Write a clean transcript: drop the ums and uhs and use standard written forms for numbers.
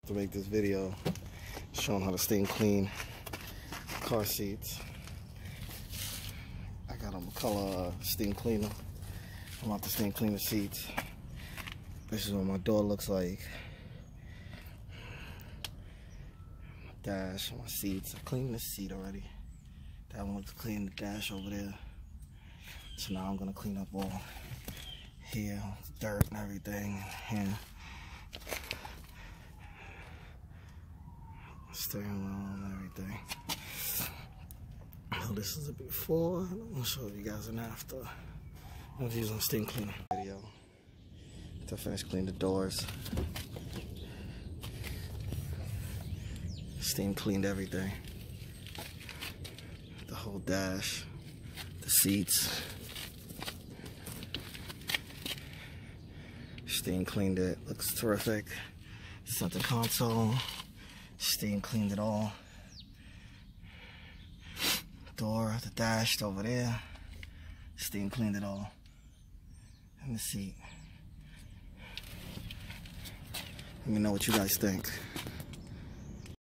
To make this video showing how to steam clean car seats. I got them color steam cleaner. I'm about to steam clean the seats. This is what my door looks like. My dash, my seats. I cleaned this seat already. That one looks clean, the dash over there. So now I'm gonna clean up all here, dirt and everything. And steering wheel and everything. So this is a before, and I'm gonna show you guys an after. I'm using steam cleaner video to finish cleaning the doors. Steam cleaned everything. The whole dash, the seats. Steam cleaned it, looks terrific. Center console. Steam cleaned it all. Door, the dash over there. Steam cleaned it all. And the seat. Let me know what you guys think.